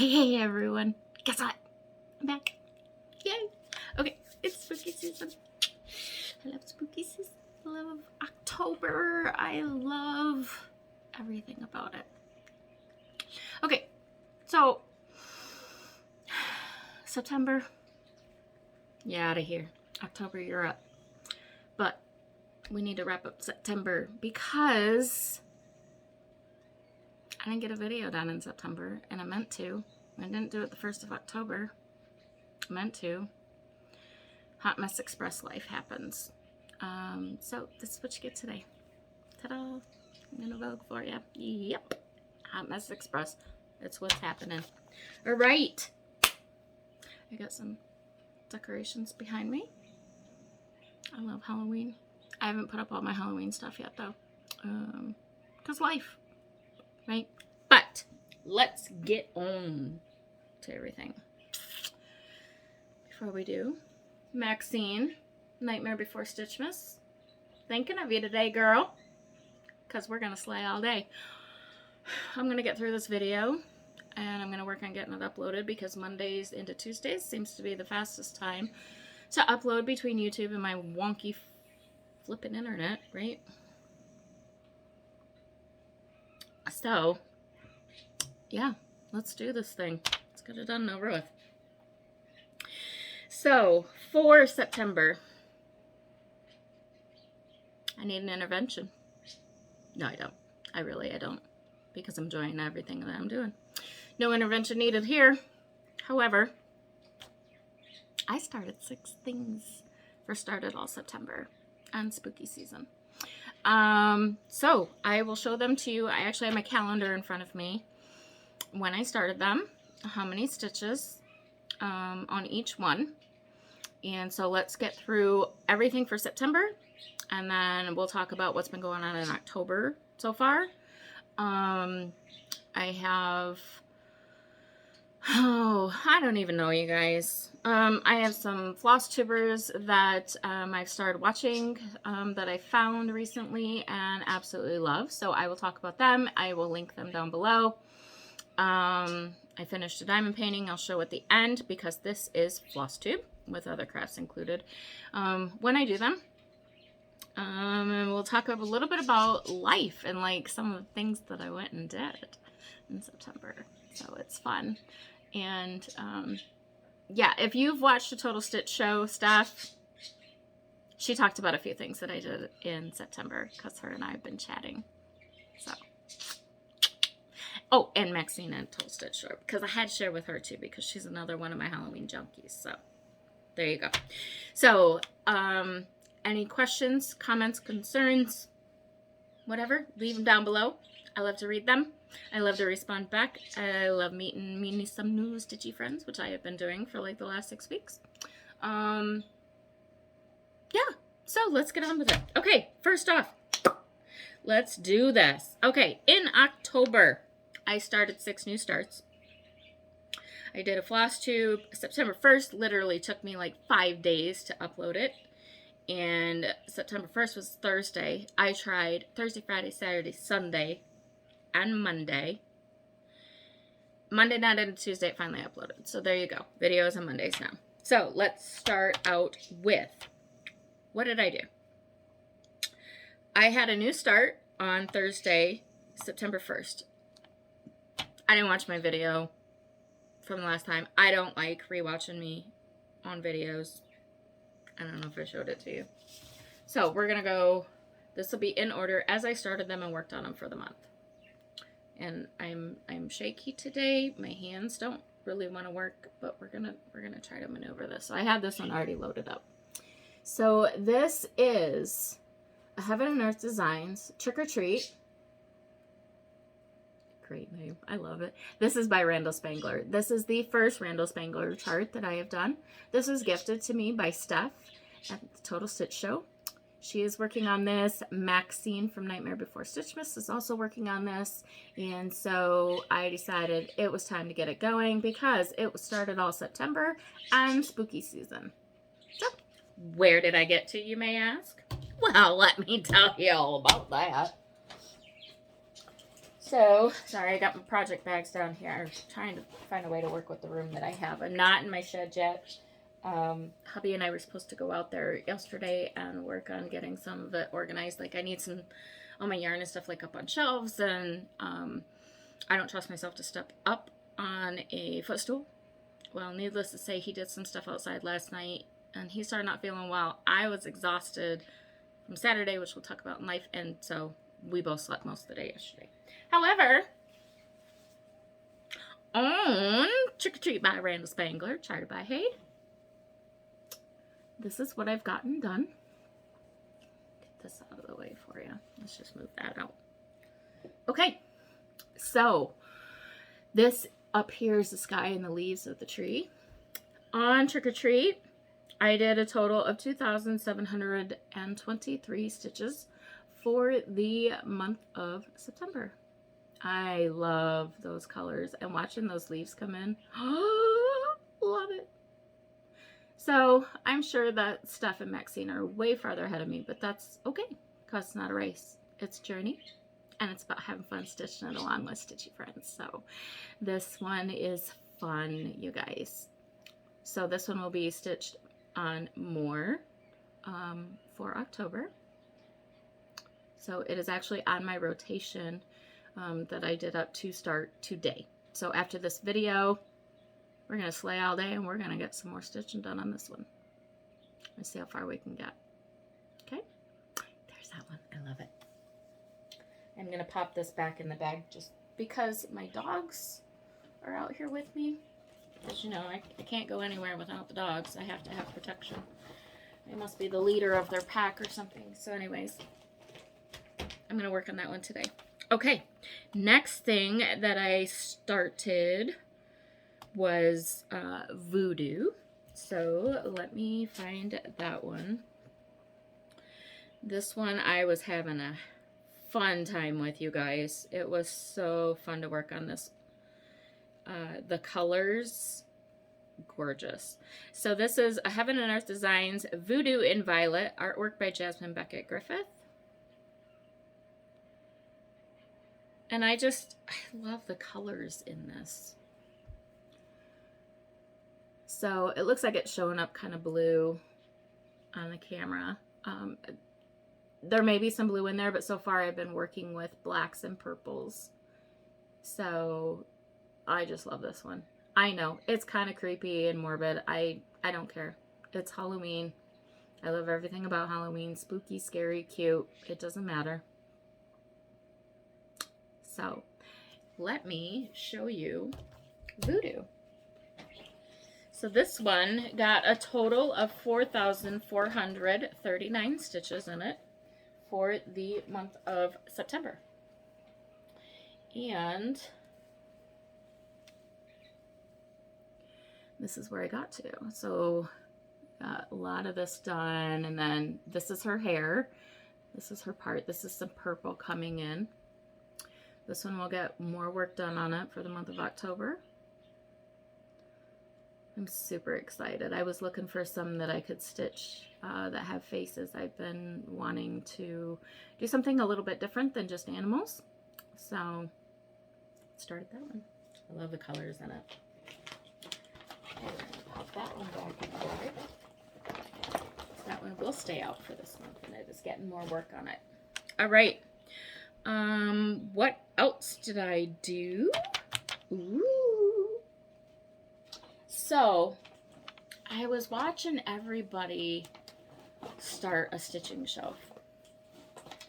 Hey everyone. Guess what? I'm back. Yay. Okay, it's spooky season. I love spooky season. I love October. I love everything about it. Okay, so September, you're out of here. October, you're up. But we need to wrap up September because I didn't get a video done in September, and I meant to. I didn't do it the 1st of October. I meant to. Hot Mess Express life happens. So this is what you get today. Ta-da! I'm gonna Vogue for you. Yep. Hot Mess Express. That's what's happening. All right. I got some decorations behind me. I love Halloween. I haven't put up all my Halloween stuff yet, though. 'Cause life. Right? But let's get on to everything. Before we do, Maxine, Nightmare Before Stitchmas, thinking of you today, girl, because we're going to slay all day. I'm going to get through this video, and I'm going to work on getting it uploaded because Mondays into Tuesdays seems to be the fastest time to upload between YouTube and my wonky flipping internet, right? So, yeah, let's do this thing. Let's get it done and over with. So, for September, I need an intervention. No, I don't. I don't. Because I'm enjoying everything that I'm doing. No intervention needed here. However, I started 6 things for Started All September and spooky season. So I will show them to you. I actually have my calendar in front of me when I started them, how many stitches on each one. And so let's get through everything for September, and then we'll talk about what's been going on in October so far. I have, I don't even know, you guys. I have some Flosstubers that I've started watching that I found recently and absolutely love. So I will talk about them. I will link them down below. I finished a diamond painting. I'll show at the end because this is FLOSSTUBE with other crafts included when I do them. And we'll talk a little bit about life and like some of the things that I went and did in September. So it's fun. And yeah, if you've watched a Total Stitch show, Steph, she talked about a few things that I did in September because her and I have been chatting. So, oh, and Maxine and Total Stitch show because I had to share with her too because she's another one of my Halloween junkies. So there you go. So any questions, comments, concerns, whatever, leave them down below. I love to read them. I love to respond back. I love meeting some new stitchy friends, which I have been doing for like the last 6 weeks. Yeah, so let's get on with it. Okay, first off, let's do this. Okay, in October, I started 6 new starts. I did a FLOSSTUBE September 1st. Literally took me like 5 days to upload it. And September 1st was Thursday. I tried Thursday, Friday, Saturday, Sunday, and Monday. Monday night and Tuesday it finally uploaded. So there you go. Videos on Mondays now. So let's start out with, what did I do? I had a new start on Thursday, September 1st. I didn't watch my video from the last time. I don't like rewatching me on videos. I don't know if I showed it to you. So we're going to go, this will be in order as I started them and worked on them for the month. And I'm shaky today. My hands don't really want to work, but we're gonna try to maneuver this. So I had this one already loaded up. So this is a Heaven and Earth Designs Trick or Treat. Great name. I love it. This is by Randall Spangler. This is the first Randall Spangler chart that I have done. This was gifted to me by Steph at the Total Stitch Show. She is working on this. Maxine from Nightmare Before Stitchmas is also working on this. And so I decided it was time to get it going because it started all September and spooky season. So where did I get to, you may ask? Well, let me tell you all about that. So, sorry, I got my project bags down here. I'm trying to find a way to work with the room that I have. I'm not in my shed yet. Hubby and I were supposed to go out there yesterday and work on getting some of it organized. Like, I need all my yarn and stuff like up on shelves, and I don't trust myself to step up on a footstool. Well, needless to say, he did some stuff outside last night, and he started not feeling well. I was exhausted from Saturday, which we'll talk about in life, and so we both slept most of the day yesterday. However, on Trick or Treat by Randall Spangler, charted by Hayde, this is what I've gotten done. Get this out of the way for you. Let's just move that out. Okay, so this up here is the sky and the leaves of the tree. On Trick or Treat, I did a total of 2,723 stitches for the month of September. I love those colors, and watching those leaves come in, love it. So I'm sure that Steph and Maxine are way farther ahead of me, but that's okay, because it's not a race. It's a journey, and it's about having fun stitching it along with stitchy friends. So this one is fun, you guys. So this one will be stitched on more for October. So it is actually on my rotation that I did up to start today. So after this video, we're going to slay all day, and we're going to get some more stitching done on this one. Let's see how far we can get. Okay, there's that one. I love it. I'm going to pop this back in the bag just because my dogs are out here with me. As you know, I can't go anywhere without the dogs. I have to have protection. I must be the leader of their pack or something. So anyways, I'm going to work on that one today. Okay, next thing that I started was Voodoo. So let me find that one. This one I was having a fun time with, you guys. It was so fun to work on this. The colors, gorgeous. So this is a Heaven and Earth Designs Voodoo in Violet, artwork by Jasmine, Beckett, Griffith. And I love the colors in this. So it looks like it's showing up kind of blue on the camera. There may be some blue in there, but so far I've been working with blacks and purples. So I just love this one. I know, it's kind of creepy and morbid. I don't care. It's Halloween. I love everything about Halloween. Spooky, scary, cute. It doesn't matter. So let me show you Voodoo. So this one got a total of 4,439 stitches in it for the month of September. And this is where I got to. So got a lot of this done, and then this is her hair. This is her part. This is some purple coming in. This one will get more work done on it for the month of October. I'm super excited. I was looking for some that I could stitch that have faces. I've been wanting to do something a little bit different than just animals. So started that one. I love the colors in it. Pop that one back in there. That one will stay out for this month, and it is getting more work on it. All right. What else did I do? Ooh. So, I was watching everybody start a stitching shelf.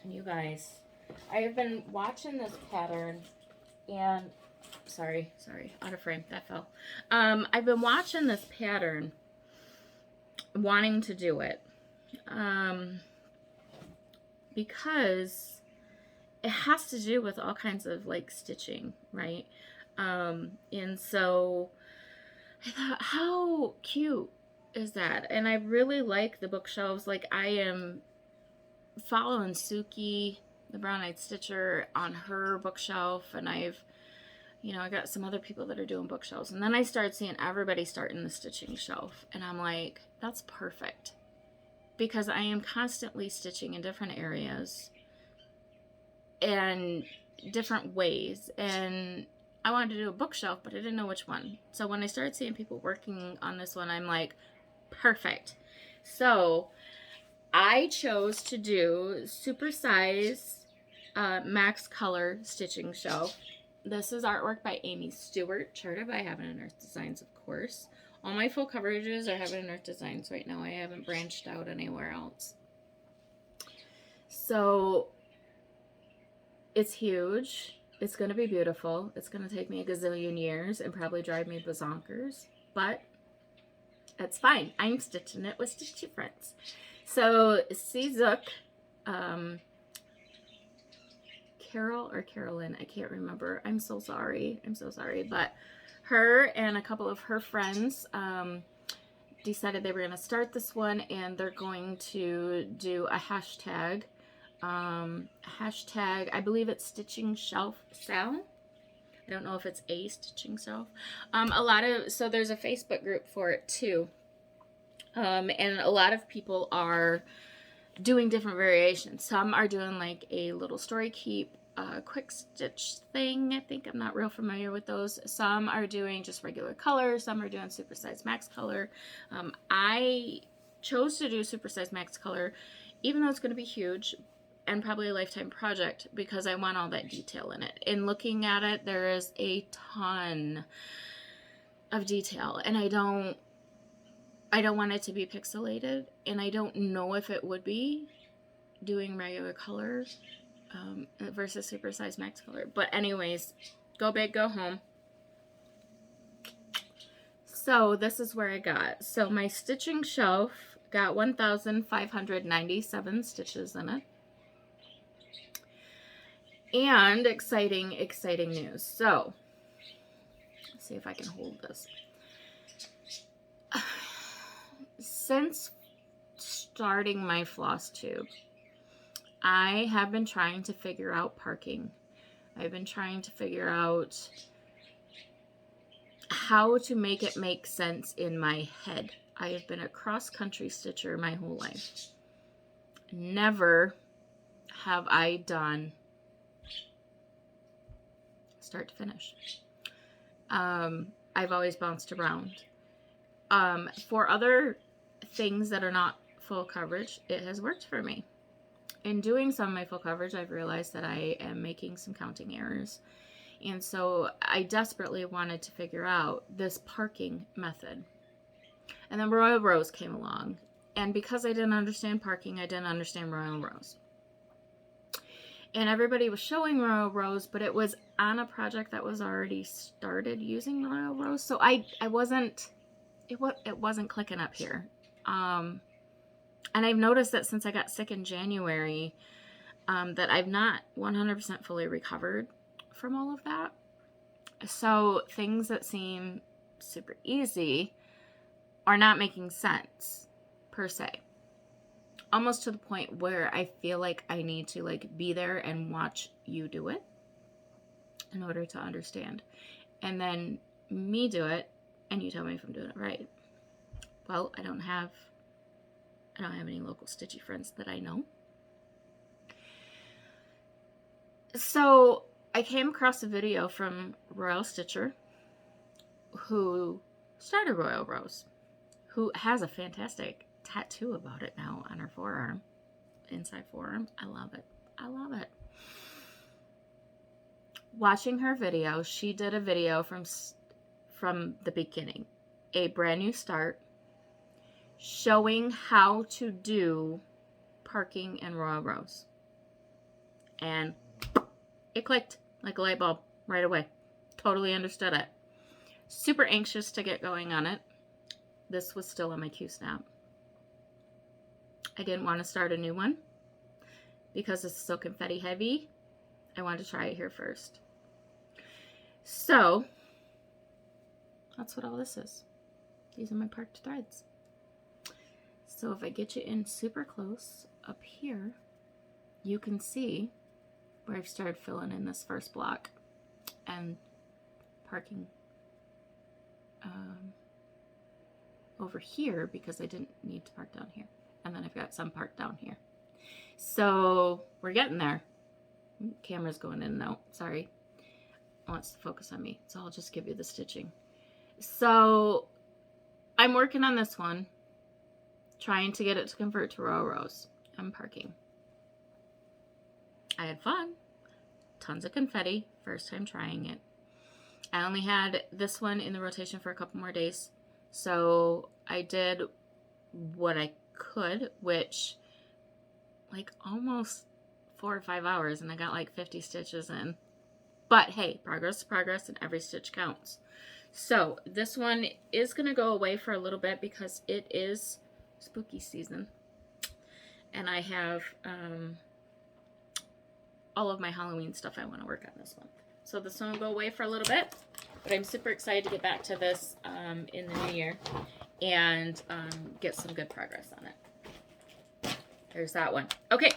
And you guys, I have been watching this pattern, and sorry, out of frame, that fell. I've been watching this pattern, wanting to do it, because it has to do with all kinds of like stitching, right? And so I thought, how cute is that? And I really like the bookshelves. Like, I am following Suki, the Brown-Eyed Stitcher, on her bookshelf, and I got some other people that are doing bookshelves. And then I started seeing everybody starting the stitching shelf, and I'm like, that's perfect, because I am constantly stitching in different areas, and different ways, and I wanted to do a bookshelf, but I didn't know which one. So when I started seeing people working on this one, I'm like, perfect. So I chose to do supersize max color stitching shelf. This is artwork by Amy Stewart, charted by Heaven and Earth Designs, of course. All my full coverages are Heaven and Earth Designs right now. I haven't branched out anywhere else. So it's huge. It's going to be beautiful. It's going to take me a gazillion years and probably drive me bazonkers, but it's fine. I'm stitching it with Stitchy Friends. So Zook, Carol or Carolyn, I can't remember. I'm so sorry. I'm so sorry. But her and a couple of her friends decided they were going to start this one, and they're going to do a hashtag. Hashtag, I believe it's Stitching Shelf Sal. I don't know if it's a stitching shelf. So there's a Facebook group for it too. And a lot of people are doing different variations. Some are doing like a little story keep quick stitch thing. I think I'm not real familiar with those. Some are doing just regular color. Some are doing supersize max color. I chose to do supersize max color, even though it's going to be huge and probably a lifetime project, because I want all that detail in it. In looking at it, there is a ton of detail, and I don't want it to be pixelated, and I don't know if it would be doing regular color versus supersize max color. But anyways, go big, go home. So this is where I got. So my stitching shelf got 1,597 stitches in it. And exciting news. So, let's see if I can hold this. Since starting my floss tube, I have been trying to figure out parking. I've been trying to figure out how to make it make sense in my head. I have been a cross-country stitcher my whole life. Never have I done start to finish. I've always bounced around. For other things that are not full coverage, it has worked for me. In doing some of my full coverage, I've realized that I am making some counting errors. And so I desperately wanted to figure out this parking method. And then Royal Rose came along. And because I didn't understand parking, I didn't understand Royal Rose. And everybody was showing Royal Rose, but it was on a project that was already started using Royal Rose. So it wasn't clicking up here. And I've noticed that since I got sick in January, that I've not 100% fully recovered from all of that. So things that seem super easy are not making sense, per se. Almost to the point where I feel like I need to be there and watch you do it in order to understand. And then me do it, and you tell me if I'm doing it right. Well, I don't have any local stitchy friends that I know. So I came across a video from Royal Stitcher, who started Royal Rose, who has a fantastic tattoo about it now on her forearm, inside forearm. I love it. I love it. Watching her video, she did a video from the beginning, a brand new start, showing how to do parking in Royal Rose. And it clicked like a light bulb right away. Totally understood it. Super anxious to get going on it. This was still on my Q-snap. I didn't want to start a new one because it's so confetti heavy. I wanted to try it here first. So that's what all this is. These are my parked threads. So if I get you in super close up here, you can see where I've started filling in this first block and parking over here because I didn't need to park down here. And then I've got some parked down here. So we're getting there. Camera's going in and out. Sorry. It wants to focus on me. So I'll just give you the stitching. So I'm working on this one. Trying to get it to convert to row rows. I'm parking. I had fun. Tons of confetti. First time trying it. I only had this one in the rotation for a couple more days. So I did what I could, which like almost 4 or 5 hours, and I got like 50 stitches in. But hey, progress is progress, and every stitch counts. So this one is going to go away for a little bit because it is spooky season. And I have all of my Halloween stuff I want to work on this month. So this one will go away for a little bit. But I'm super excited to get back to this in the new year and get some good progress on it. There's that one. Okay,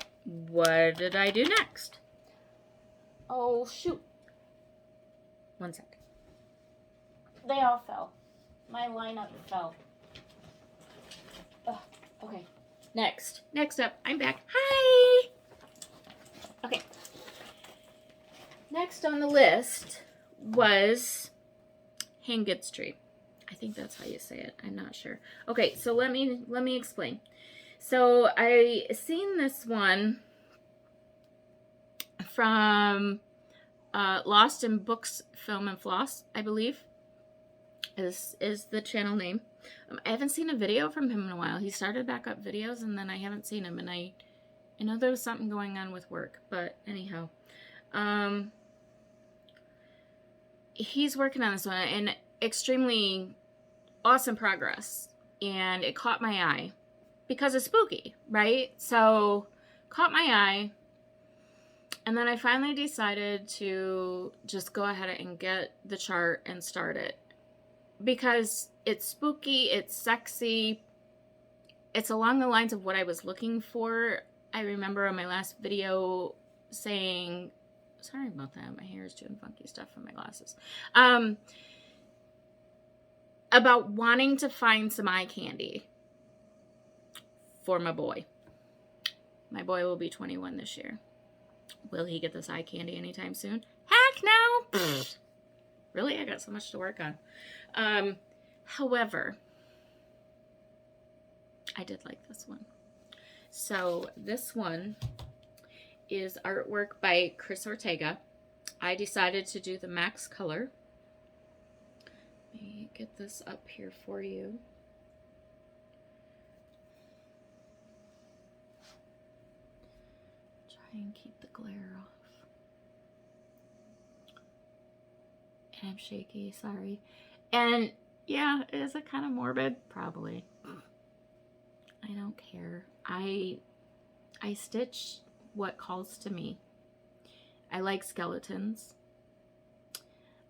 what did I do next? Oh, shoot. One sec. They all fell. My lineup fell. Ugh, okay, next up, I'm back. Hi! Okay. Next on the list was hang goods tree. I think that's how you say it. I'm not sure. Okay, so let me explain. So I seen this one from Lost in Books, Film, and Floss, I believe, is the channel name. I haven't seen a video from him in a while. He started back up videos, and then I haven't seen him, and I know there was something going on with work, but anyhow. He's working on this one, and extremely awesome progress, and it caught my eye because it's spooky, right? So caught my eye, and then I finally decided to just go ahead and get the chart and start it because it's spooky, it's sexy, it's along the lines of what I was looking for. I remember on my last video saying, sorry about that, my hair is doing funky stuff from my glasses, about wanting to find some eye candy for my boy. My boy will be 21 this year. Will he get this eye candy anytime soon? Heck no! Really? I got so much to work on. However, I did like this one. So this one is artwork by Chris Ortega. I decided to do the max color. Let me get this up here for you. Try and keep the glare off. And I'm shaky, sorry. And yeah, is it kind of morbid? Probably. I don't care. I stitch what calls to me. I like skeletons.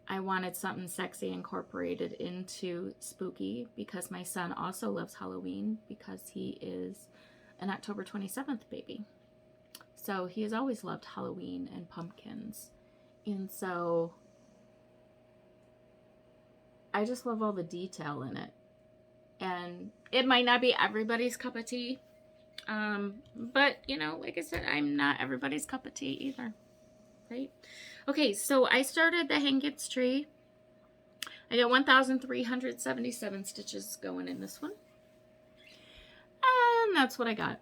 I wanted something sexy incorporated into spooky because my son also loves Halloween because he is an October 27th baby. So he has always loved Halloween and pumpkins. And so I just love all the detail in it. And it might not be everybody's cup of tea. But, you know, like I said, I'm not everybody's cup of tea either. Right? Okay, so I started the hang goods tree. I got 1,377 stitches going in this one. And that's what I got.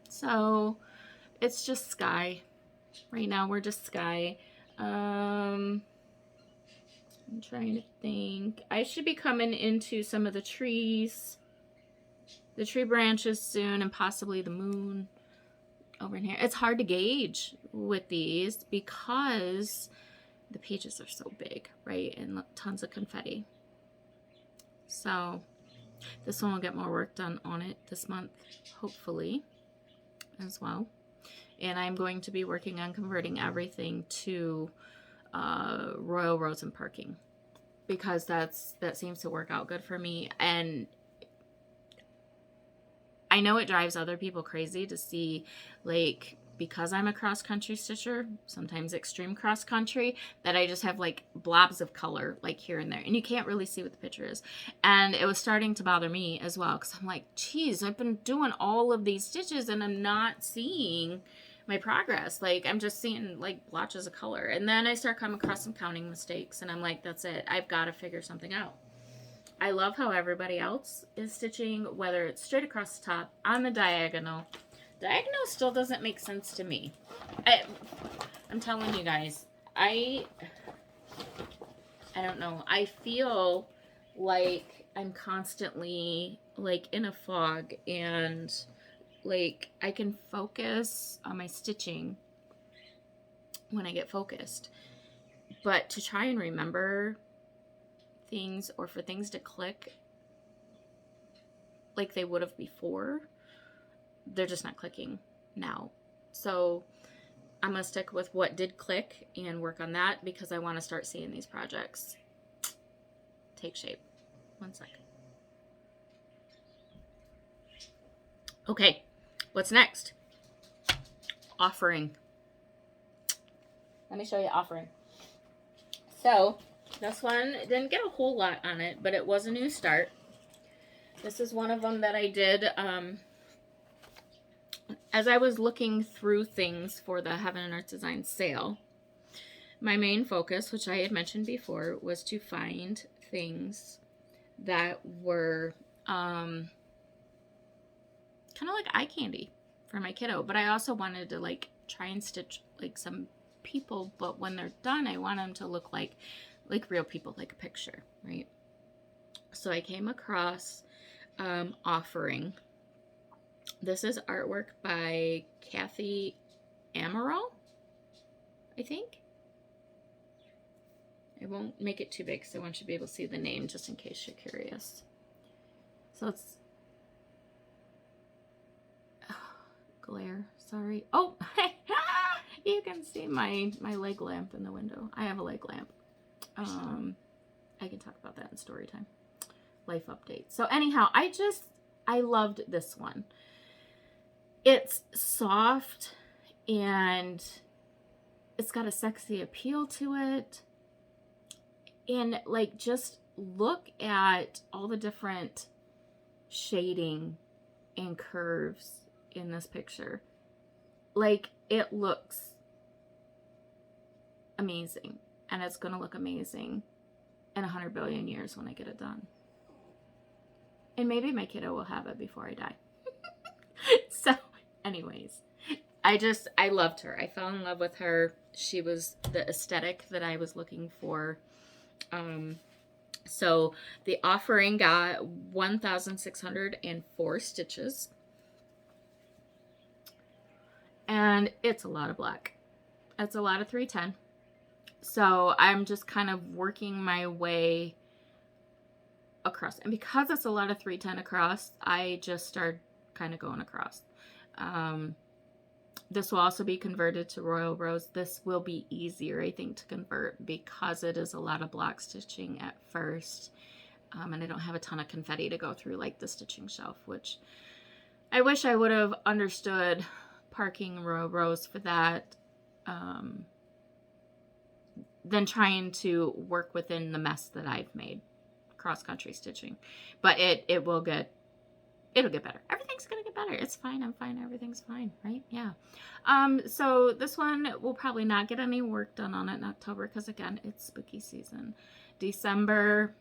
So it's just sky. Right now we're just sky. I'm trying to think. I should be coming into some of the trees. The tree branches soon, and possibly the moon over in here. It's hard to gauge with these because the pages are so big, right? And tons of confetti. So this one will get more work done on it this month, hopefully, as well. And I'm going to be working on converting everything to Royal Roads and Parking because that seems to work out good for me. And I know it drives other people crazy to see, like, because I'm a cross-country stitcher, sometimes extreme cross-country, that I just have, like, blobs of color, like, here and there. And you can't really see what the picture is. And it was starting to bother me as well, because I'm like, geez, I've been doing all of these stitches, and I'm not seeing my progress. Like, I'm just seeing like blotches of color. And then I start coming across some counting mistakes, and I'm like, that's it. I've got to figure something out. I love how everybody else is stitching, whether it's straight across the top, on the diagonal. Diagonal still doesn't make sense to me. I'm telling you guys, I don't know. I feel like I'm constantly like in a fog, and like I can focus on my stitching when I get focused. But to try and remember things, or for things to click like they would have before, they're just not clicking now. So I'm going to stick with what did click and work on that, because I want to start seeing these projects take shape. One second. Okay, what's next? Offering. Let me show you offering. So this one didn't get a whole lot on it, but it was a new start. This is one of them that I did as I was looking through things for the Heaven and Earth Design sale. My main focus, which I had mentioned before, was to find things that were kind of like eye candy for my kiddo. But I also wanted to like try and stitch like some people, but when they're done, I want them to look like real people, like a picture, right? So I came across Offering. This is artwork by Kathy Amaral, I think. I won't make it too big because I want you to be able to see the name just in case you're curious. So it's glare, sorry. Oh, you can see my leg lamp in the window. I have a leg lamp. I can talk about that in story time. Life update. So anyhow, I loved this one. It's soft and it's got a sexy appeal to it. And like, just look at all the different shading and curves in this picture. Like, it looks amazing, and it's gonna look amazing in 100 billion years when I get it done. And maybe my kiddo will have it before I die. So anyways, I loved her. I fell in love with her. She was the aesthetic that I was looking for. So the Offering got 1,604 stitches. And it's a lot of black. It's a lot of 310. So I'm just kind of working my way across. And because it's a lot of 310 across, I just started kind of going across. This will also be converted to Royal Rose. This will be easier, I think, to convert because it is a lot of block stitching at first. And I don't have a ton of confetti to go through like the stitching shelf, which I wish I would have understood parking Royal Rose for that. Than trying to work within the mess that I've made cross-country stitching. But it'll get better. Everything's gonna get better. It's fine. I'm fine. Everything's fine, right? Yeah. So this one will probably not get any work done on it in October because, again, it's spooky season. November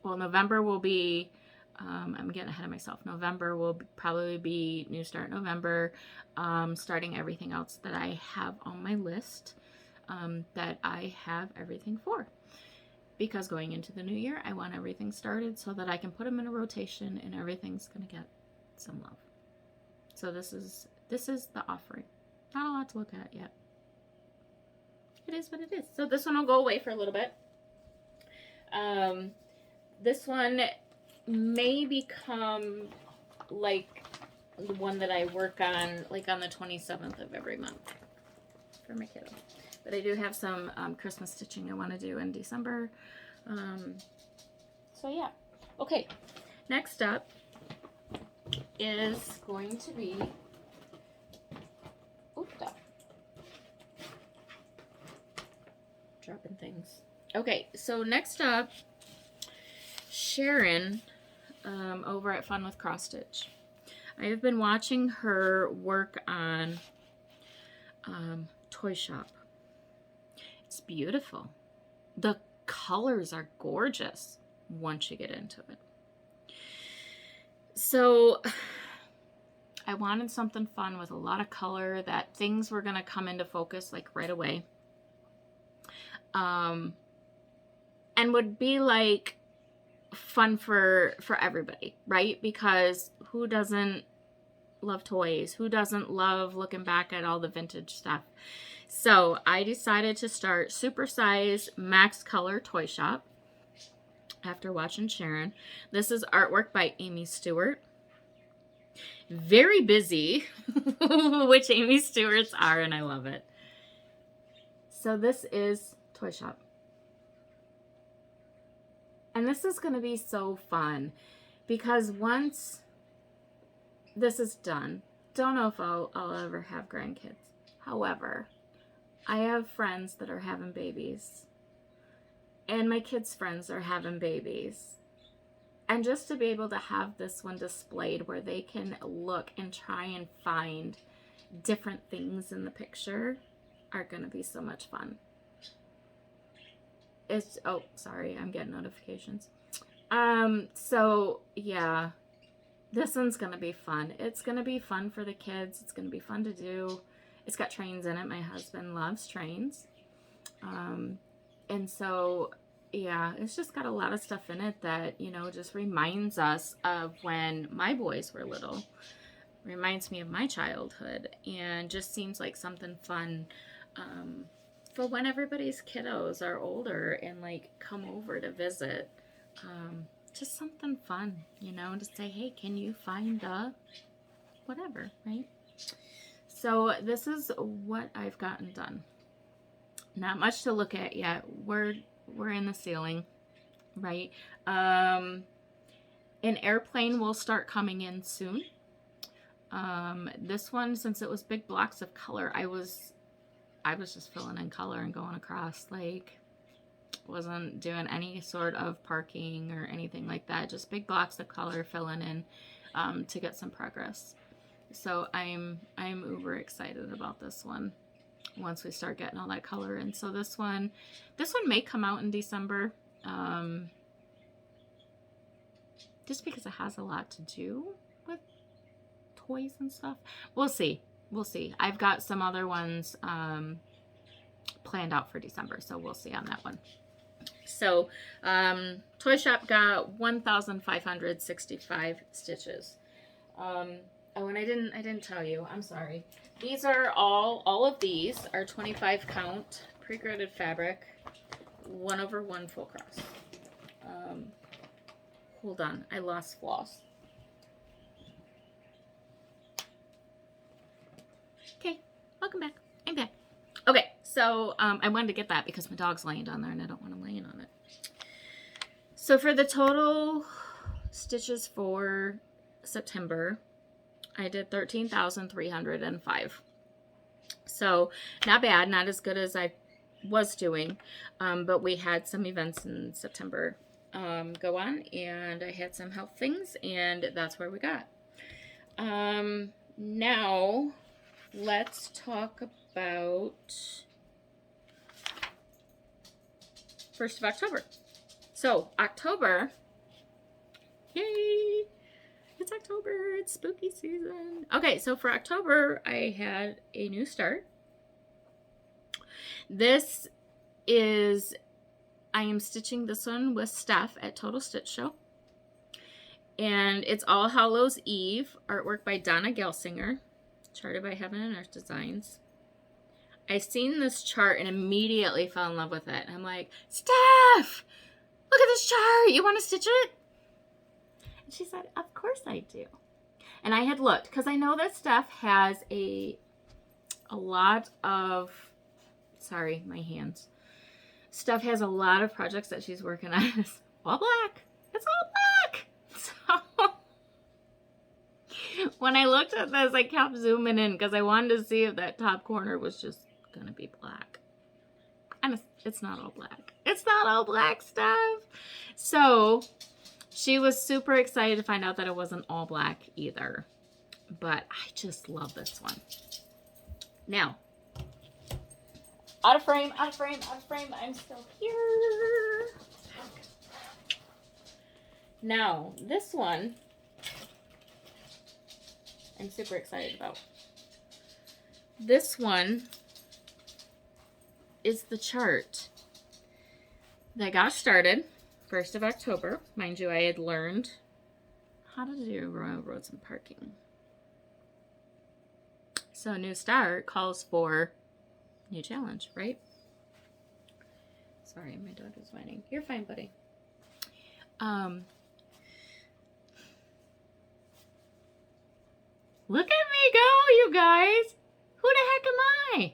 will be, I'm getting ahead of myself. November will probably be New Start November, starting everything else that I have on my list, that I have everything for. Because going into the new year, I want everything started so that I can put them in a rotation and everything's going to get some love. So this is the Offering. Not a lot to look at yet. It is what it is. So this one will go away for a little bit. This one may become like the one that I work on like on the 27th of every month for my kiddo. But I do have some Christmas stitching I want to do in December. So yeah. Okay. Next up is going to be... Oops. Dropping things. Okay. So next up, Sharon over at Fun with Cross Stitch. I have been watching her work on toy shop. It's beautiful. The colors are gorgeous once you get into it. So I wanted something fun with a lot of color, that things were going to come into focus like right away. And would be like fun for everybody, right? Because who doesn't love toys? Who doesn't love looking back at all the vintage stuff? So I decided to start Supersize Max Color Toy Shop after watching Sharon. This is artwork by Amy Stewart. Very busy, which Amy Stewart's are, and I love it. So this is Toy Shop. And this is going to be so fun because once this is done, don't know if I'll ever have grandkids. However, I have friends that are having babies. And my kids' friends are having babies. And just to be able to have this one displayed where they can look and try and find different things in the picture are going to be so much fun. It's, oh, sorry, I'm getting notifications. So, yeah, this one's going to be fun. It's going to be fun for the kids. It's going to be fun to do. It's got trains in it. My husband loves trains. And so, yeah, it's just got a lot of stuff in it that, you know, just reminds us of when my boys were little. Reminds me of my childhood. And just seems like something fun for when everybody's kiddos are older and, like, come over to visit. Just something fun, you know, to say, hey, can you find the whatever, right? So this is what I've gotten done. Not much to look at yet. We're in the ceiling, right? An airplane will start coming in soon. This one, since it was big blocks of color, I was just filling in color and going across, like, wasn't doing any sort of parking or anything like that. Just big blocks of color filling in to get some progress. So I'm uber excited about this one once we start getting all that color in. So this one may come out in December, just because it has a lot to do with toys and stuff. We'll see. I've got some other ones planned out for December, so we'll see on that one. So Toy Shop got 1,565 stitches. Oh, and I didn't tell you. I'm sorry. These are all of these are 25 count pre-gridded fabric, 1/1 full cross. Hold on, I lost floss. Okay, welcome back. I'm back. Okay, so I wanted to get that because my dog's laying down there and I don't want him laying on it. So for the total stitches for September, I did 13,305. So not bad, not as good as I was doing, but we had some events in September go on, and I had some health things, and that's where we got. Now let's talk about 1st of October. So October, yay! It's October, it's spooky season. Okay, so for October, I had a new start. This is, I am stitching this one with Steph at Total Stitch Show. And it's all Hallows Eve, artwork by Donna Gelsinger, charted by Heaven and Earth Designs. I seen this chart and immediately fell in love with it. I'm like, Steph, look at this chart. You want to stitch it? And she said, of course I do. And I had looked because I know that Steph has a lot of, sorry, my hands. Steph has a lot of projects that she's working on. It's all black. It's all black. So when I looked at this, I kept zooming in because I wanted to see if that top corner was just going to be black. And it's not all black. It's not all black stuff. So she was super excited to find out that it wasn't all black either. But I just love this one. Now, Out of frame, out of frame, out of frame. I'm still here. Now, this one I'm super excited about. This one is the chart that got started 1st of October. Mind you, I had learned how to do roads and parking. So new start calls for new challenge, right? Sorry, my dog is whining. You're fine, buddy. Look at me go, you guys. Who the heck am I?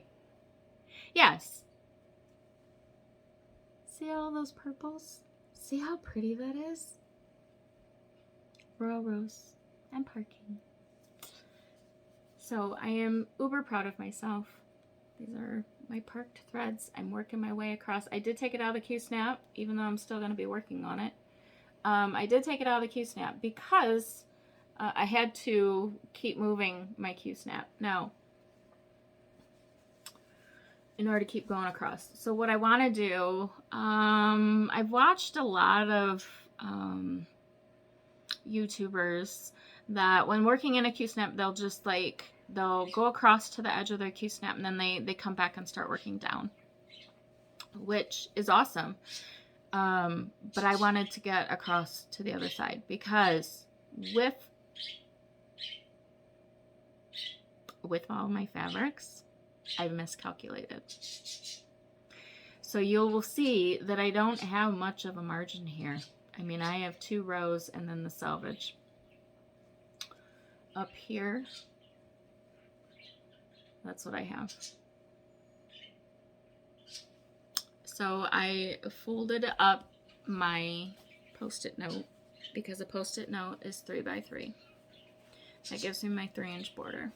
Yes. See all those purples? See how pretty that is? Royal Rose and parking. So I am uber proud of myself. These are my parked threads. I'm working my way across. I did take it out of the Q-snap, even though I'm still going to be working on it. I did take it out of the Q-snap because I had to keep moving my Q-snap. Now, in order to keep going across. So what I want to do, I've watched a lot of YouTubers that when working in a Q-snap, they'll just they'll go across to the edge of their Q-snap and then they come back and start working down, which is awesome. But I wanted to get across to the other side because with all my fabrics, I've miscalculated. So you will see that I don't have much of a margin here. I mean, I have 2 rows and then the selvage. Up here, that's what I have. So I folded up my Post-it note because a Post-it note is 3 by 3. That gives me my 3-inch border.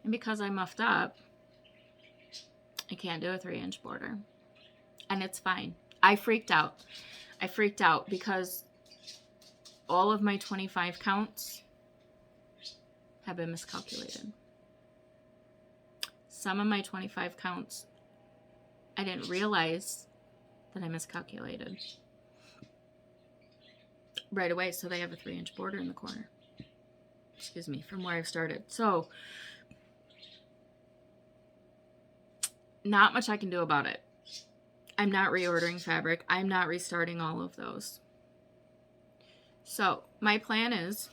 And because I muffed up, I can't do a 3-inch border. And it's fine. I freaked out. I freaked out because all of my 25 counts have been miscalculated. Some of my 25 counts, I didn't realize that I miscalculated right away. So they have a 3-inch border in the corner. Excuse me, from where I've started. So not much I can do about it. I'm not reordering fabric. I'm not restarting all of those. So my plan is,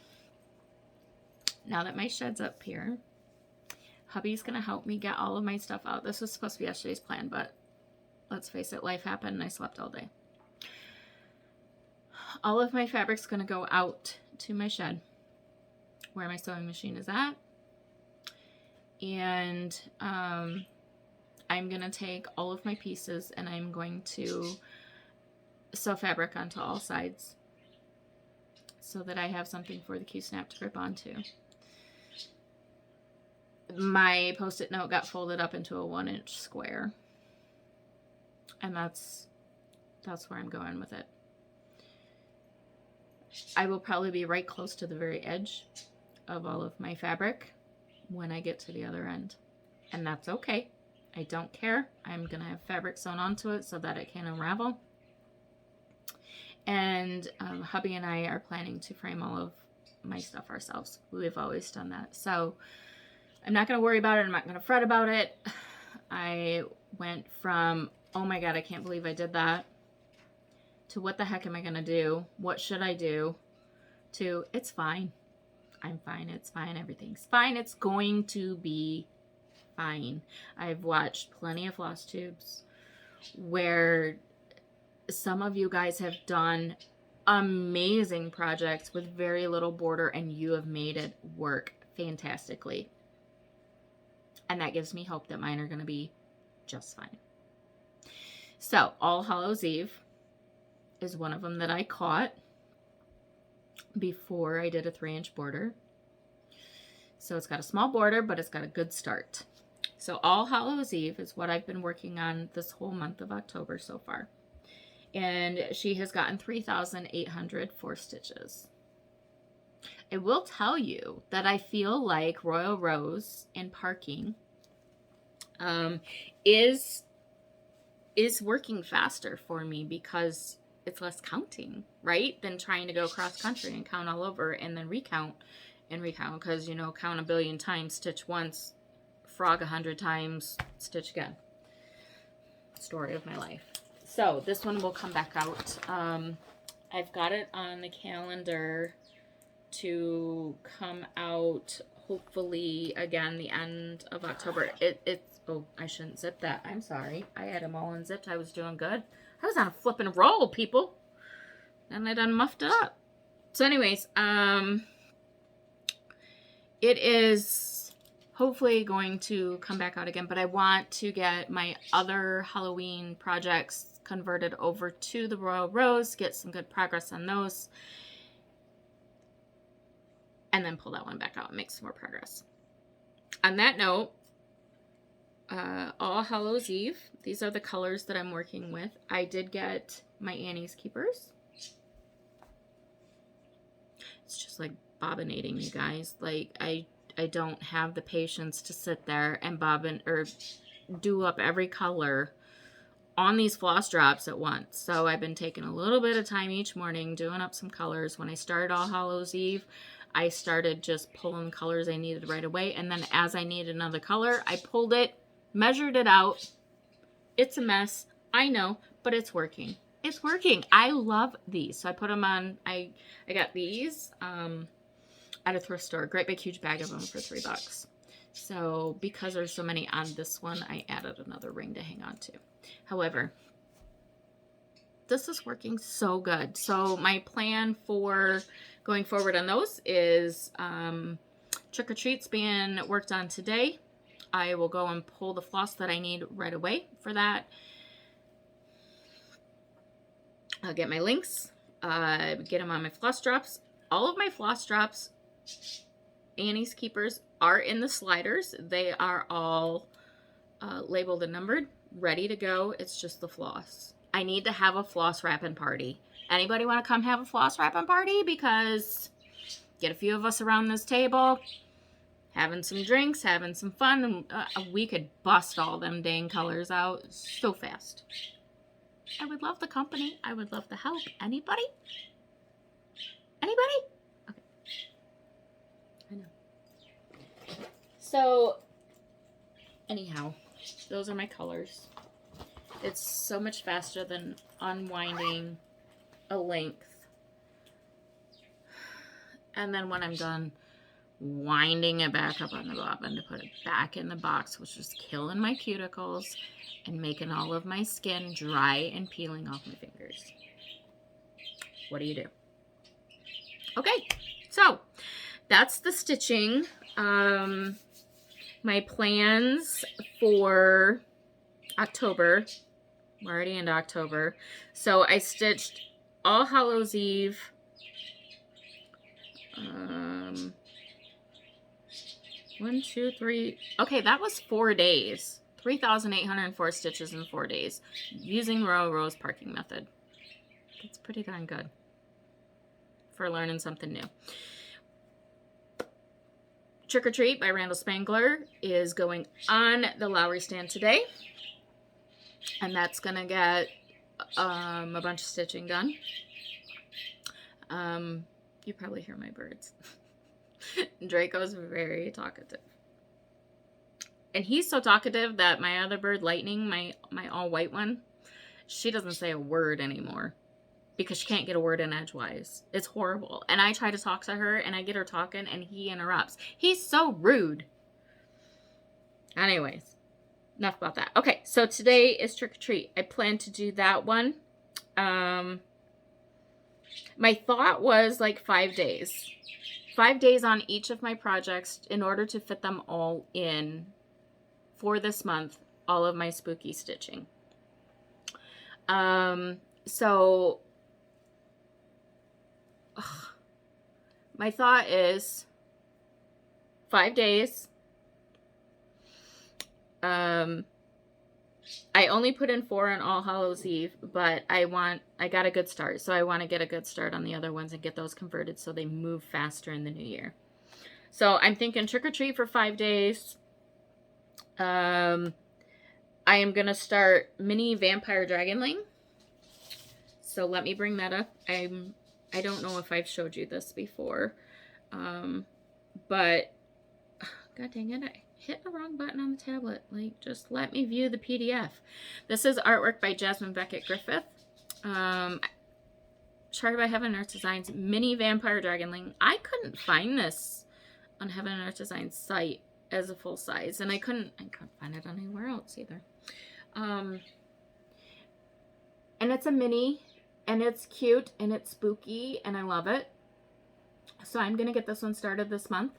now that my shed's up here, hubby's going to help me get all of my stuff out. This was supposed to be yesterday's plan, but let's face it, life happened and I slept all day. All of my fabric's going to go out to my shed where my sewing machine is at. And I'm going to take all of my pieces and I'm going to sew fabric onto all sides so that I have something for the Q-snap to grip onto. My Post-it note got folded up into a 1-inch square. And that's where I'm going with it. I will probably be right close to the very edge of all of my fabric when I get to the other end. And that's okay. I don't care. I'm going to have fabric sewn onto it so that it can unravel. And hubby and I are planning to frame all of my stuff ourselves. We've always done that. So I'm not going to worry about it. I'm not going to fret about it. I went from, oh my God, I can't believe I did that, to what the heck am I going to do? What should I do? To, it's fine. I'm fine. It's fine. Everything's fine. It's going to be fine. I've watched plenty of FLOSSTubes where some of you guys have done amazing projects with very little border and you have made it work fantastically. And that gives me hope that mine are going to be just fine. So, All Hallows Eve is one of them that I caught before I did a 3-inch border. So it's got a small border, but it's got a good start. So All Hallows Eve is what I've been working on this whole month of October so far. And she has gotten 3,804 stitches. I will tell you that I feel like Royal Rose and Parking is working faster for me because it's less counting, right? Than trying to go cross country and count all over and then recount and recount. Because, you know, count 1,000,000,000 times, stitch once, frog 100 times, stitch again. Story of my life. So this one will come back out. I've got it on the calendar to come out hopefully again the end of October. It's oh, I shouldn't zip that. I'm sorry. I had them all unzipped. I was doing good. I was on a flipping roll, people. And I done muffed it up. So anyways, it is hopefully going to come back out again, but I want to get my other Halloween projects converted over to the Royal Rose, get some good progress on those, and then pull that one back out and make some more progress. On that note, All Hallows Eve, these are the colors that I'm working with. I did get my Annie's Keepers. It's just like bobbinating, you guys. Like, I don't have the patience to sit there and bobbin or do up every color on these floss drops at once. So I've been taking a little bit of time each morning doing up some colors. When I started All Hallows Eve, I started just pulling colors I needed right away. And then as I needed another color, I pulled it, measured it out. It's a mess, I know, but it's working. It's working. I love these. So I put them on, I got these at a thrift store. Great big huge bag of them for $3. So because there's so many on this one, I added another ring to hang on to. However, this is working so good. So my plan for going forward on those is Trick or Treat's being worked on today. I will go and pull the floss that I need right away for that. I'll get my links, get them on my floss drops. All of my floss drops, Annie's Keepers, are in the sliders. They are all labeled and numbered, ready to go. It's just the floss. I need to have a floss wrapping party. Anybody want to come have a floss wrapping party? Because get a few of us around this table, having some drinks, having some fun, and we could bust all them dang colors out so fast. I would love the company. I would love the help. Anybody? Anybody? Okay. I know. So, anyhow, those are my colors. It's so much faster than unwinding a length. And then when I'm done winding it back up on the bobbin to put it back in the box, which is killing my cuticles and making all of my skin dry and peeling off my fingers. What do you do? Okay, so that's the stitching. My plans for October. We're already into October. So I stitched All Hallows Eve. 1, 2, 3. Okay, that was 4 days. 3,804 stitches in 4 days using Royal Rose parking method. That's pretty darn good for learning something new. Trick or Treat by Randall Spangler is going on the Lowry stand today. And that's going to get a bunch of stitching done. You probably hear my birds. Draco's very talkative. And he's so talkative that my other bird, Lightning, my all-white one, she doesn't say a word anymore. Because she can't get a word in edgewise. It's horrible. And I try to talk to her, and I get her talking, and he interrupts. He's so rude. Anyways, enough about that. Okay, so today is Trick or Treat. I plan to do that one. My thought was like 5 days. 5 days on each of my projects in order to fit them all in for this month, all of my spooky stitching. So my thought is 5 days. I only put in 4 on All Hallows Eve, but I got a good start. So I want to get a good start on the other ones and get those converted so they move faster in the new year. So I'm thinking Trick or Treat for 5 days. I am going to start mini vampire dragonling. So let me bring that up. I don't know if I've showed you this before. But, god dang it, I hit the wrong button on the tablet. Like, just let me view the PDF. This is artwork by Jasmine, Beckett, Griffith. Charted by Heaven and Earth Designs, mini vampire dragonling. I couldn't find this on Heaven and Earth Designs site as a full size, and I couldn't find it anywhere else either. And it's a mini, and it's cute, and it's spooky, and I love it. So I'm going to get this one started this month.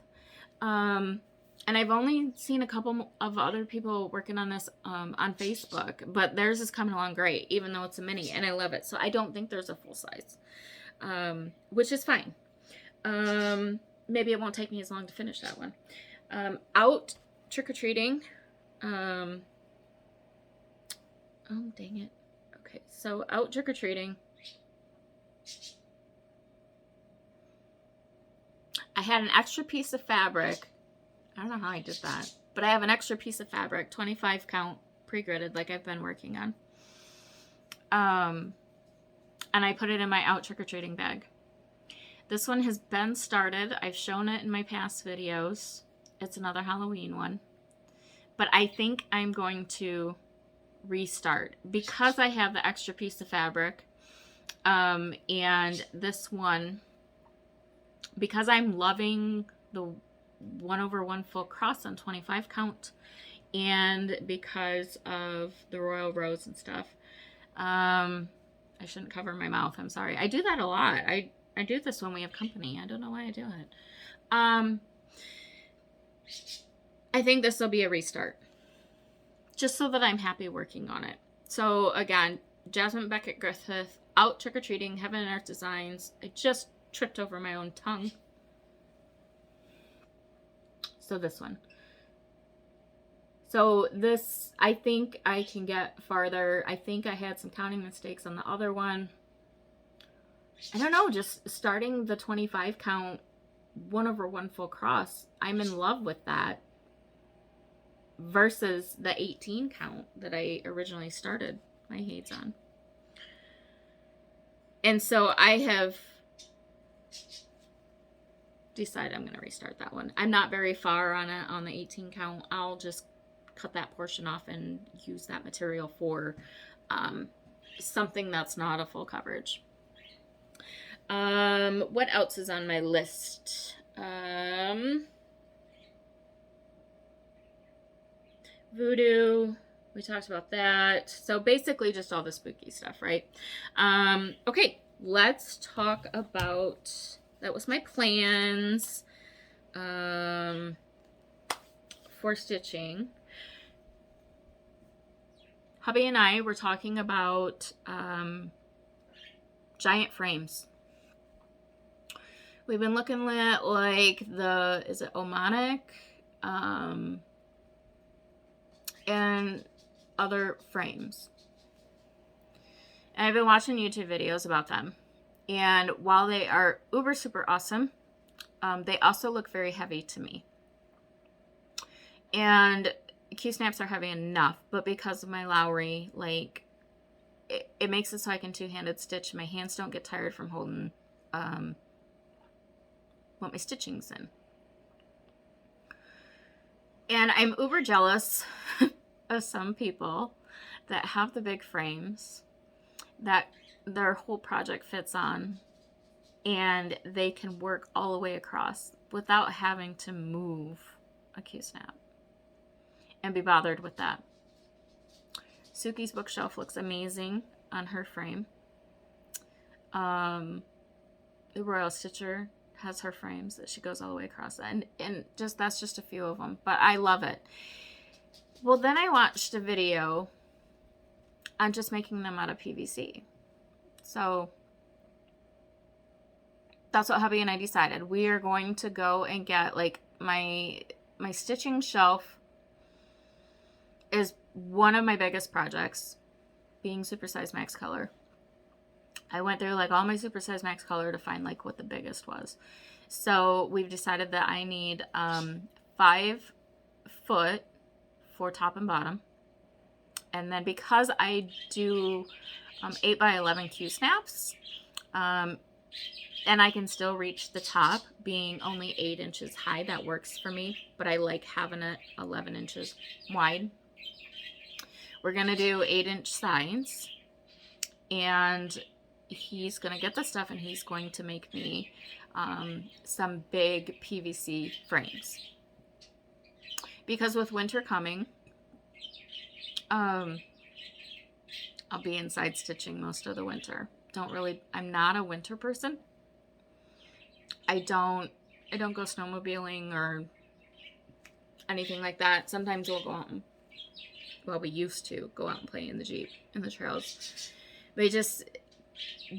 And I've only seen a couple of other people working on this on Facebook, but theirs is coming along great, even though it's a mini, and I love it. So I don't think there's a full size, which is fine. Maybe it won't take me as long to finish that one. Out trick-or-treating. Oh, dang it. Okay, so out trick-or-treating. I had an extra piece of fabric. I don't know how I did that, but I have an extra piece of fabric, 25 count, pre-gridded, like I've been working on. And I put it in my out trick-or-treating bag. This one has been started. I've shown it in my past videos. It's another Halloween one. But I think I'm going to restart because I have the extra piece of fabric. And this one, because I'm loving the 1/1 full cross on 25 count, and because of the royal rose and stuff. I shouldn't cover my mouth. I'm sorry. I do that a lot. I do this when we have company. I don't know why I do it. I think this will be a restart, just so that I'm happy working on it. So again, Jasmine, Beckett, Griffith, out trick-or-treating, Heaven and Earth Designs. I just tripped over my own tongue. So this one. So this, I think I can get farther. I think I had some counting mistakes on the other one. I don't know, just starting the 25 count 1/1 full cross, I'm in love with that versus the 18 count that I originally started my heids on. And so I have decided I'm going to restart that one. I'm not very far on it on the 18 count. I'll just cut that portion off and use that material for something that's not a full coverage. What else is on my list? Voodoo, we talked about that. So basically just all the spooky stuff, right? Okay, let's talk about, that was my plans for stitching. Hubby and I were talking about giant frames. We've been looking at like the, is it Omanic? And other frames. And I've been watching YouTube videos about them. And while they are uber super awesome, they also look very heavy to me. And Q-snaps are heavy enough, but because of my Lowry, like, it makes it so I can two-handed stitch. My hands don't get tired from holding what my stitching's in. And I'm uber jealous of some people that have the big frames that their whole project fits on, and they can work all the way across without having to move a Q-snap and be bothered with that. Suki's bookshelf looks amazing on her frame. The Royal Stitcher has her frames that she goes all the way across, and just that's just a few of them, but I love it. Well, then I watched a video on just making them out of PVC. So that's what hubby and I decided. We are going to go and get, like, my stitching shelf is one of my biggest projects, being Supersize Max Color. I went through like all my Supersize Max Color to find like what the biggest was. So we've decided that I need 5 foot for top and bottom, And then because I do 8 by 11 Q snaps, and I can still reach the top being only 8 inches high, that works for me, but I like having it 11 inches wide. We're going to do 8-inch sides, and he's going to get the stuff and he's going to make me some big PVC frames. Because with winter coming, I'll be inside stitching most of the winter. I'm not a winter person. I don't go snowmobiling or anything like that. Sometimes we'll go out and, well, we used to go out and play in the Jeep, in the trails. But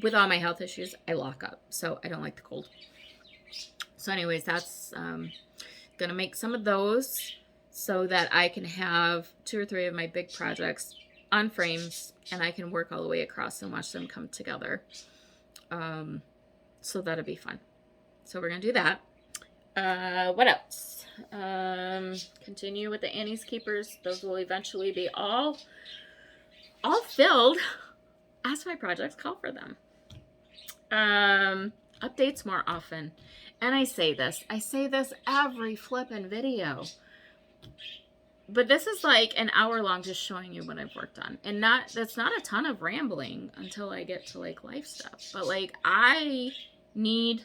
with all my health issues, I lock up. So I don't like the cold. So anyways, that's going to make some of those so that I can have 2 or 3 of my big projects on frames and I can work all the way across and watch them come together. So that'll be fun. So we're going to do that. What else? Continue with the Annie's Keepers. Those will eventually be all filled as my projects call for them. Updates more often. And I say this every flippin' video. But this is like an hour long just showing you what I've worked on. And that's not a ton of rambling until I get to like life stuff. But like I need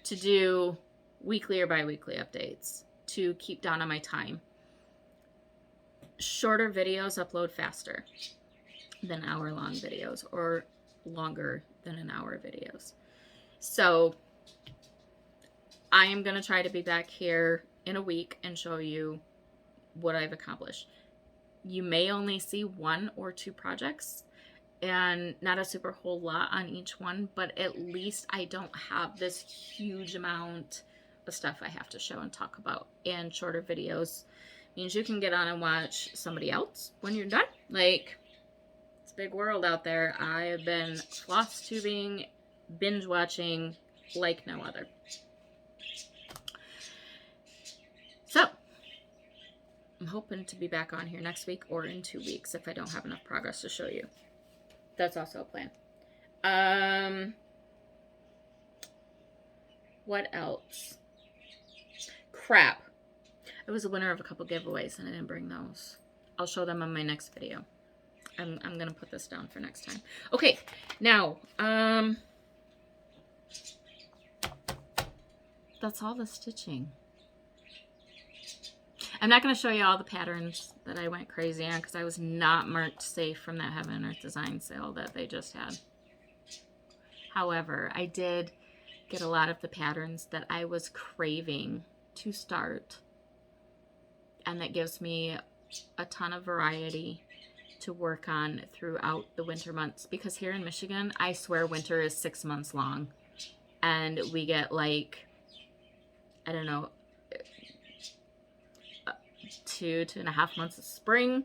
to do weekly or bi-weekly updates to keep down on my time. Shorter videos upload faster than hour-long videos, or longer than an hour videos. So I am going to try to be back here in a week and show you what I've accomplished. You may only see 1 or 2 projects and not a super whole lot on each one, but at least I don't have this huge amount of stuff I have to show and talk about. And shorter videos means you can get on and watch somebody else when you're done. Like, it's a big world out there. I have been floss tubing, binge watching like no other. So I'm hoping to be back on here next week or in 2 weeks if I don't have enough progress to show you. That's also a plan. What else? Crap. I was a winner of a couple giveaways and I didn't bring those. I'll show them on my next video. I'm going to put this down for next time. Okay, now, that's all the stitching. I'm not going to show you all the patterns that I went crazy on because I was not marked safe from that Heaven and Earth design sale that they just had. However, I did get a lot of the patterns that I was craving to start. And that gives me a ton of variety to work on throughout the winter months. Because here in Michigan, I swear winter is 6 months long. And we get like, I don't know, 2.5 months of spring.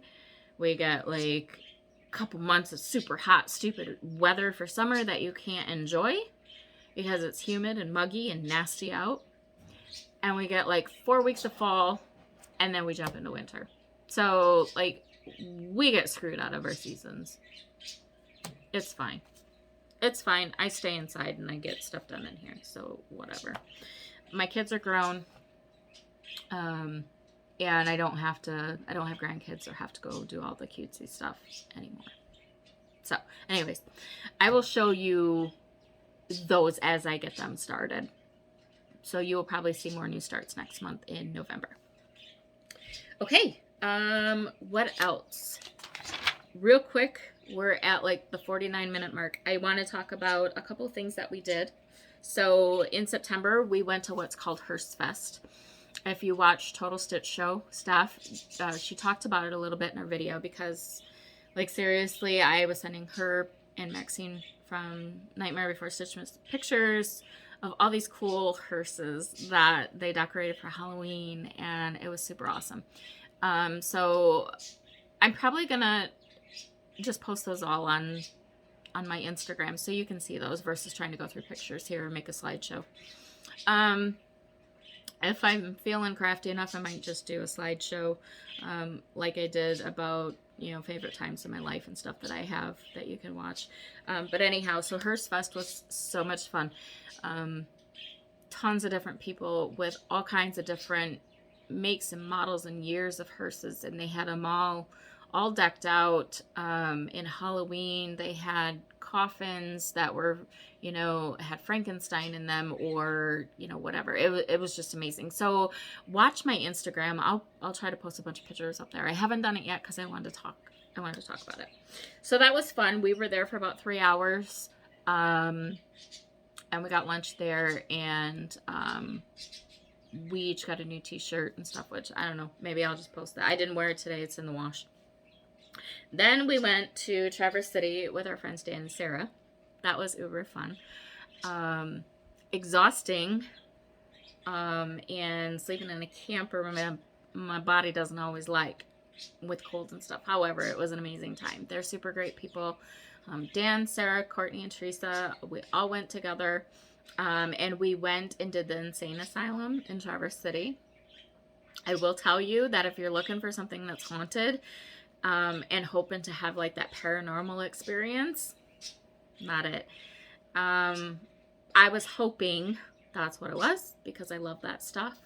We get like a couple months of super hot, stupid weather for summer that you can't enjoy because it's humid and muggy and nasty out. And we get like 4 weeks of fall and then we jump into winter. So like we get screwed out of our seasons. It's fine. It's fine. I stay inside and I get stuff done in here. So whatever. My kids are grown. And I don't have grandkids or have to go do all the cutesy stuff anymore. So, anyways, I will show you those as I get them started. So you will probably see more new starts next month in November. Okay, what else? Real quick, we're at like the 49-minute mark. I want to talk about a couple of things that we did. So in September, we went to what's called Hearst Fest. If you watch Total Stitch Show, Steph, she talked about it a little bit in her video because, like, seriously, I was sending her and Maxine from Nightmare Before Stitchmas pictures of all these cool hearses that they decorated for Halloween, and it was super awesome. So I'm probably going to just post those all on my Instagram so you can see those versus trying to go through pictures here and make a slideshow. If I'm feeling crafty enough, I might just do a slideshow like I did about you know, favorite times in my life and stuff that I have that you can watch. But anyhow, so Hearst Fest was so much fun. Tons of different people with all kinds of different makes and models and years of hearses, and they had them all decked out. In Halloween, they had coffins that were, you know, had Frankenstein in them, or, you know, whatever. It was just amazing. So watch my Instagram. I'll try to post a bunch of pictures up there. I haven't done it yet because I wanted to talk about it. So that was fun. We were there for about 3 hours. And we got lunch there, and we each got a new t-shirt and stuff, which I don't know, maybe I'll just post that. I didn't wear it today. It's in the wash. Then we went to Traverse City with our friends Dan and Sarah. That was uber fun. Exhausting. And sleeping in a camper, my body doesn't always like with colds and stuff. However, it was an amazing time. They're super great people. Dan, Sarah, Courtney, and Teresa, we all went together. And we went and did the insane asylum in Traverse City. I will tell you that if you're looking for something that's haunted, and hoping to have like that paranormal experience, not it. I was hoping that's what it was, because I love that stuff.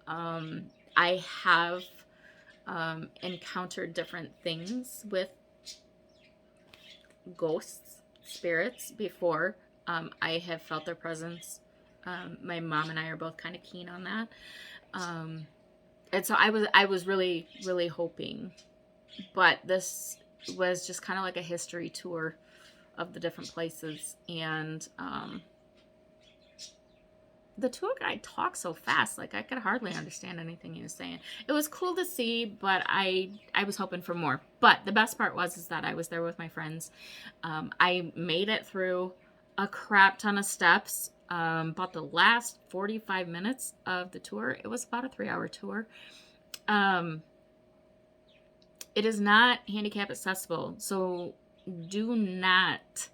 I have encountered different things with ghosts, spirits before. I have felt their presence. My mom and I are both kind of keen on that. And so I was really, really hoping. But this was just kind of like a history tour of the different places. And the tour guide talked so fast, like I could hardly understand anything he was saying. It was cool to see, but I was hoping for more. But the best part is that I was there with my friends. I made it through a crap ton of steps. About the last 45 minutes of the tour, it was about a 3-hour tour. It is not handicap accessible, so do not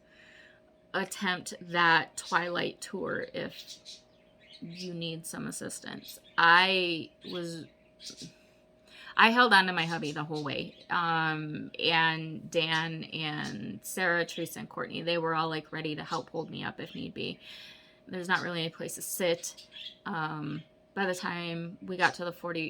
attempt that Twilight tour if you need some assistance. I held on to my hubby the whole way. And Dan and Sarah, Teresa, and Courtney, they were all like ready to help hold me up if need be. There's not really any place to sit. By the time we got to the